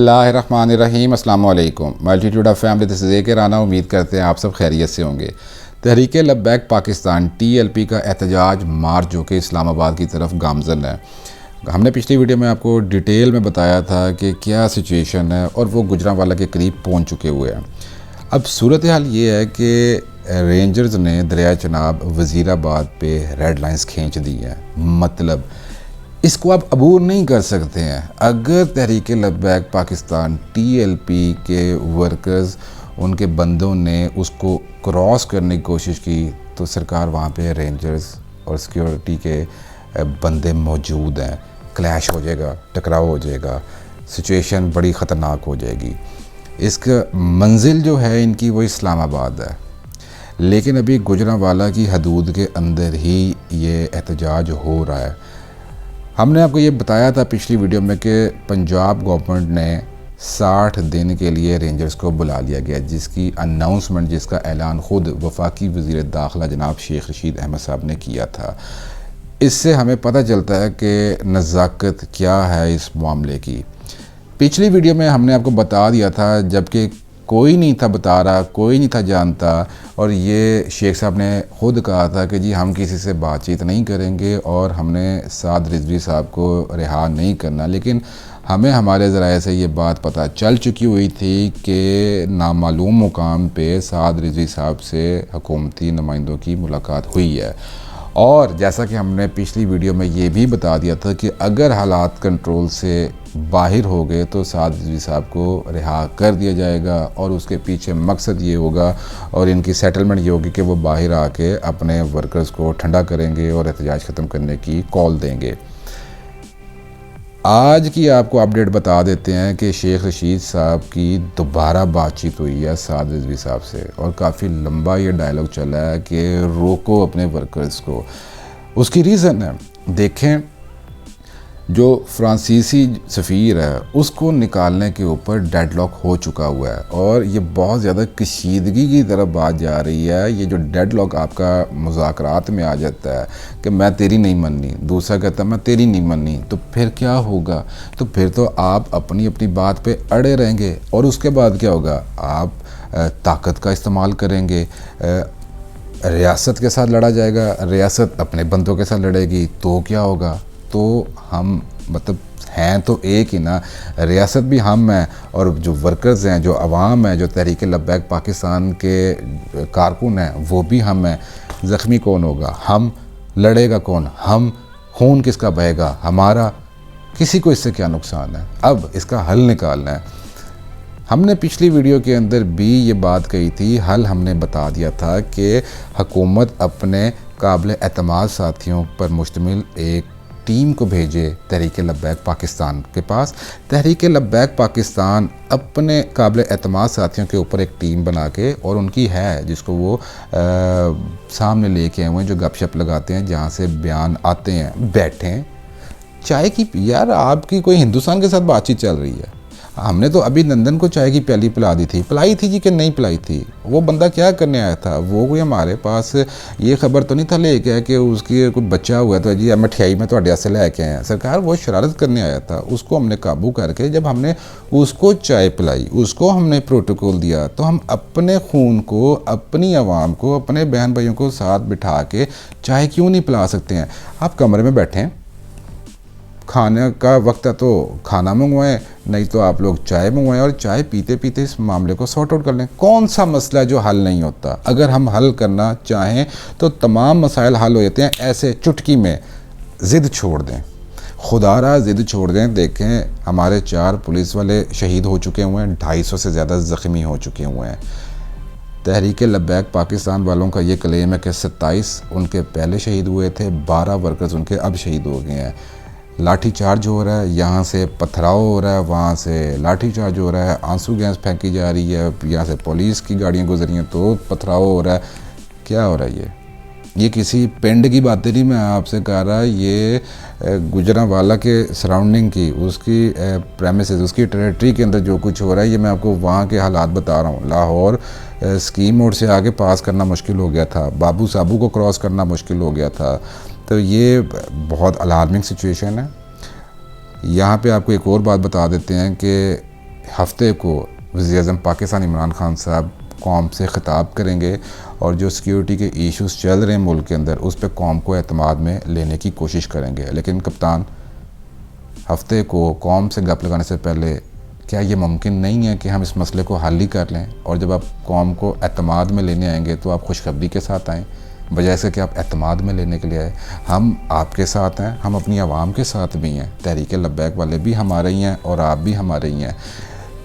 Bismillahirrahmanirrahim. अस्सलाम वालेकुम. Multitude of family this is AK Rana. उम्मीद करते हैं आप सब खैरियत से होंगे. तहरीक लब्बैक पाकिस्तान TLP का एहतजाज मार्च जो कि इस्लामाबाद की तरफ गामज़न है. हमने पिछली वीडियो में आपको डिटेल में बताया था कि क्या सिचुएशन है और वो गुजरांवाला के करीब पहुंच चुके हुए हैं. अब सूरत हाल ये है कि रेंजर्स ने दरिया चनाब वज़ीराबाद पे रेड लाइंस खींच दी हैं. मतलब इसको आप अबूर नहीं कर सकते हैं. अगर तहरीक लब्बैक पाकिस्तान TLP के वर्कर्स उनके बंदों ने उसको क्रॉस करने की कोशिश की तो सरकार वहाँ पे रेंजर्स और सिक्योरिटी के बंदे मौजूद हैं. क्लैश हो जाएगा, टकराव हो जाएगा, सिचुएशन बड़ी ख़तरनाक हो जाएगी. इसका मंजिल जो है इनकी वो इस्लामाबाद है, लेकिन अभी गुजरांवाला की हदूद के अंदर ही ये एहतजाज हो रहा है. हमने आपको ये बताया था पिछली वीडियो में कि पंजाब गवर्नमेंट ने 60 दिन के लिए रेंजर्स को बुला लिया गया, जिसकी अनाउंसमेंट, जिसका ऐलान ख़ुद वफाकी वज़ीर दाखिला जनाब शेख रशीद अहमद साहब ने किया था. इससे हमें पता चलता है कि नज़ाकत क्या है इस मामले की. पिछली वीडियो में हमने आपको बता दिया था, जबकि कोई नहीं था बता रहा, कोई नहीं था जानता, और ये शेख साहब ने ख़ुद कहा था कि जी हम किसी से बातचीत नहीं करेंगे और हमने साद रिजवी साहब को रिहा नहीं करना. लेकिन हमें हमारे ज़राए से ये बात पता चल चुकी हुई थी कि नामालूम मुकाम पे साद रिजवी साहब से हुकूमती नुमाइंदों की मुलाकात हुई है. और जैसा कि हमने पिछली वीडियो में ये भी बता दिया था कि अगर हालात कंट्रोल से बाहर हो गए तो साद रिजवी साहब को रिहा कर दिया जाएगा, और उसके पीछे मकसद ये होगा और इनकी सेटलमेंट ये होगी कि वो बाहर आके अपने वर्कर्स को ठंडा करेंगे और एहतजाज ख़त्म करने की कॉल देंगे. आज की आपको अपडेट बता देते हैं कि शेख रशीद साहब की दोबारा बातचीत हुई है साद रिजवी साहब से, और काफ़ी लंबा ये डायलॉग चला है कि रोको अपने वर्कर्स को. उसकी रीज़न है, देखें, जो फ्रांसीसी सफ़ीर है उसको निकालने के ऊपर डेडलॉक हो चुका हुआ है, और ये बहुत ज़्यादा कशीदगी की तरफ बात जा रही है. ये जो डेडलॉक आपका मुज़ाकरात में आ जाता है कि मैं तेरी नहीं माननी, दूसरा कहता है मैं तेरी नहीं माननी, तो फिर क्या होगा? तो फिर तो आप अपनी अपनी बात पे अड़े रहेंगे, और उसके बाद क्या होगा? आप ताकत का इस्तेमाल करेंगे, रियासत के साथ लड़ा जाएगा, रियासत अपने बंदों के साथ लड़ेगी, तो क्या होगा? तो हम मतलब हैं तो एक ही ना, रियासत भी हम हैं और जो वर्कर्स हैं, जो अवाम है, जो तहरीक लब्बैक पाकिस्तान के कारकुन हैं, वो भी हम हैं. ज़ख्मी कौन होगा? हम. लड़ेगा कौन? हम. खून किसका बहेगा? हमारा. किसी को इससे क्या नुकसान है? अब इसका हल निकालना है. हमने पिछली वीडियो के अंदर भी ये बात कही थी, हल हमने बता दिया था कि हुकूमत अपने काबिल एतमाद साथियों पर मुश्तमिल एक टीम को भेजे तहरीक लब्बैक पाकिस्तान के पास. तहरीक लब्बैक पाकिस्तान अपने काबिल एतमाद साथियों के ऊपर एक टीम बना के, और उनकी है जिसको वो सामने लेके आए हुए हैं, जो गपशप लगाते हैं, जहाँ से बयान आते हैं, बैठें चाय की. यार आपकी कोई हिंदुस्तान के साथ बातचीत चल रही है. हमने तो अभी नंदन को चाय की प्याली पिला दी थी, पिलाई थी जी कि नहीं पिलाई थी? वो बंदा क्या करने आया था? वो कोई हमारे पास ये खबर तो नहीं था लेके आया कि उसकी कोई बच्चा हुआ तो जी मठियाई में थोड़े से लेके आए हैं. सरकार वो शरारत करने आया था, उसको हमने काबू करके जब हमने उसको चाय पिलाई, उसको हमने प्रोटोकॉल दिया, तो हम अपने खून को, अपनी आवाम को, अपने बहन भाइयों को साथ बिठा के चाय क्यों नहीं पिला सकते हैं? आप कमरे में बैठें, खाने का वक्त है तो खाना मंगवाएं, नहीं तो आप लोग चाय मंगवाएं, और चाय पीते पीते इस मामले को सॉर्ट आउट कर लें. कौन सा मसला है जो हल नहीं होता? अगर हम हल करना चाहें तो तमाम मसाइल हल हो जाते हैं. ऐसे चुटकी में ज़िद छोड़ दें, खुदारा ज़िद छोड़ दें. देखें, हमारे 4 पुलिस वाले शहीद हो चुके हुए हैं, 250 से ज़्यादा ज़ख्मी हो चुके हुए हैं. तहरीक लब्बैक पाकिस्तान वालों का ये क्लेम है कि 27 उनके पहले शहीद हुए थे, 12 वर्कर्स उनके अब शहीद हो गए हैं. लाठी चार्ज हो रहा है, यहाँ से पथराव हो रहा है, वहाँ से लाठी चार्ज हो रहा है, आंसू गैस फेंकी जा रही है, यहाँ से पुलिस की गाड़ियाँ गुजरी हैं तो पथराव हो रहा है. क्या हो रहा है? ये किसी पिंड की बातें नहीं मैं आपसे कह रहा, ये गुजरांवाला के सराउंडिंग की, उसकी प्रेमिसेस, उसकी टेरिटरी के अंदर जो कुछ हो रहा है, ये मैं आपको वहाँ के हालात बता रहा हूँ. लाहौर स्कीम मोड से आगे पास करना मुश्किल हो गया था, बाबू साबू को क्रॉस करना मुश्किल हो गया था. तो ये बहुत अलार्मिंग सिचुएशन है. यहाँ पे आपको एक और बात बता देते हैं कि ہفتے کو وزیر اعظم پاکستان عمران خان صاحب قوم سے خطاب کریں گے اور جو سیکیورٹی کے ایشوز چل رہے ہیں ملک کے اندر اس پہ قوم کو اعتماد میں لینے کی کوشش کریں گے. لیکن کپتان، ہفتے کو قوم سے گپ لگانے سے پہلے کیا یہ ممکن نہیں ہے کہ ہم اس مسئلے کو حل ہی کر لیں، اور جب آپ قوم کو اعتماد میں لینے آئیں گے تو آپ خوشخبری کے ساتھ آئیں، بجائے سے کہ آپ اعتماد میں لینے کے لیے آئے. ہم آپ کے ساتھ ہیں، ہم اپنی عوام کے ساتھ بھی ہیں، تحریک لبیک والے بھی ہمارے ہی ہیں اور آپ بھی ہمارے ہی ہیں.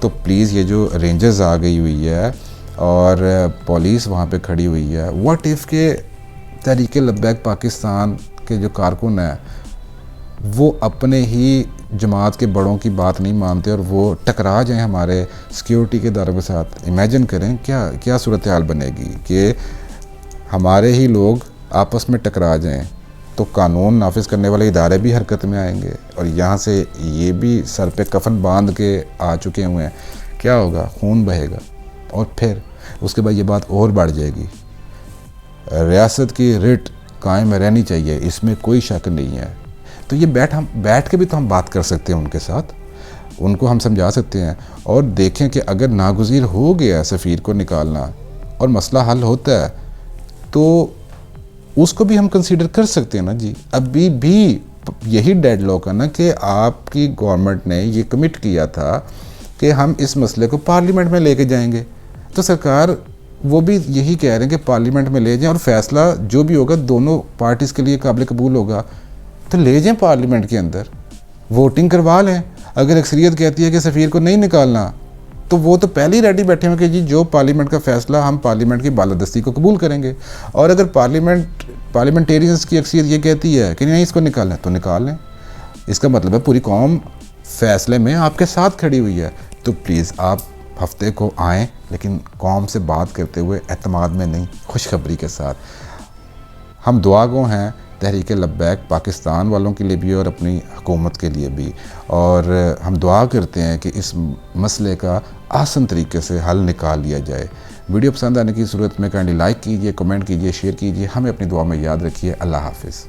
تو پلیز یہ جو رینجرز آ گئی ہوئی ہے اور پولیس وہاں پہ کھڑی ہوئی ہے، واٹ ایف کہ تحریک لبیک پاکستان کے جو کارکن ہیں وہ اپنے ہی جماعت کے بڑوں کی بات نہیں مانتے اور وہ ٹکرا جائیں ہمارے سیکیورٹی کے اداروں کے ساتھ. امیجن کریں کیا صورتحال بنے گی کہ ہمارے ہی لوگ آپس میں ٹکرا جائیں. تو قانون نافذ کرنے والے ادارے بھی حرکت میں آئیں گے اور یہاں سے یہ بھی سر پہ کفن باندھ کے آ چکے ہوئے ہیں. کیا ہوگا؟ خون بہے گا اور پھر اس کے بعد یہ بات اور بڑھ جائے گی. ریاست کی رٹ قائم رہنی چاہیے، اس میں کوئی شک نہیں ہے. تو یہ بیٹھ کے بھی تو ہم بات کر سکتے ہیں ان کے ساتھ، ان کو ہم سمجھا سکتے ہیں اور دیکھیں کہ اگر ناگزیر ہو گیا سفیر کو نکالنا اور مسئلہ حل ہوتا ہے تو اس کو بھی ہم کنسیڈر کر سکتے ہیں نا جی. ابھی بھی یہی ڈیڈ لاک ہے نا کہ آپ کی گورنمنٹ نے یہ کمٹ کیا تھا کہ ہم اس مسئلے کو پارلیمنٹ میں لے کے جائیں گے. تو سرکار وہ بھی یہی کہہ رہے ہیں کہ پارلیمنٹ میں لے جائیں اور فیصلہ جو بھی ہوگا دونوں پارٹیز کے لیے قابل قبول ہوگا. تو لے جائیں پارلیمنٹ کے اندر، ووٹنگ کروا لیں. اگر اکثریت کہتی ہے کہ سفیر کو نہیں نکالنا تو وہ تو پہلے ہی ریڈی بیٹھے ہیں کہ جی جو پارلیمنٹ کا فیصلہ ہم پارلیمنٹ کی بالادستی کو قبول کریں گے. اور اگر پارلیمنٹیرینز کی اکثریت یہ کہتی ہے کہ نہیں اس کو نکالنا ہے تو نکال لیں. اس کا مطلب ہے پوری قوم فیصلے میں آپ کے ساتھ کھڑی ہوئی ہے. تو پلیز آپ ہفتے کو آئیں لیکن قوم سے بات کرتے ہوئے اعتماد میں نہیں، خوشخبری کے ساتھ. ہم دعا گو ہیں تحریک لبیک پاکستان والوں کے لیے بھی اور اپنی حکومت کے لیے بھی، اور ہم دعا کرتے ہیں کہ اس مسئلے کا آسان طریقے سے حل نکال لیا جائے. ویڈیو پسند آنے کی صورت میں کائنڈلی لائک کیجئے، کمنٹ کیجئے، شیئر کیجئے. ہمیں اپنی دعا میں یاد رکھیے. اللہ حافظ.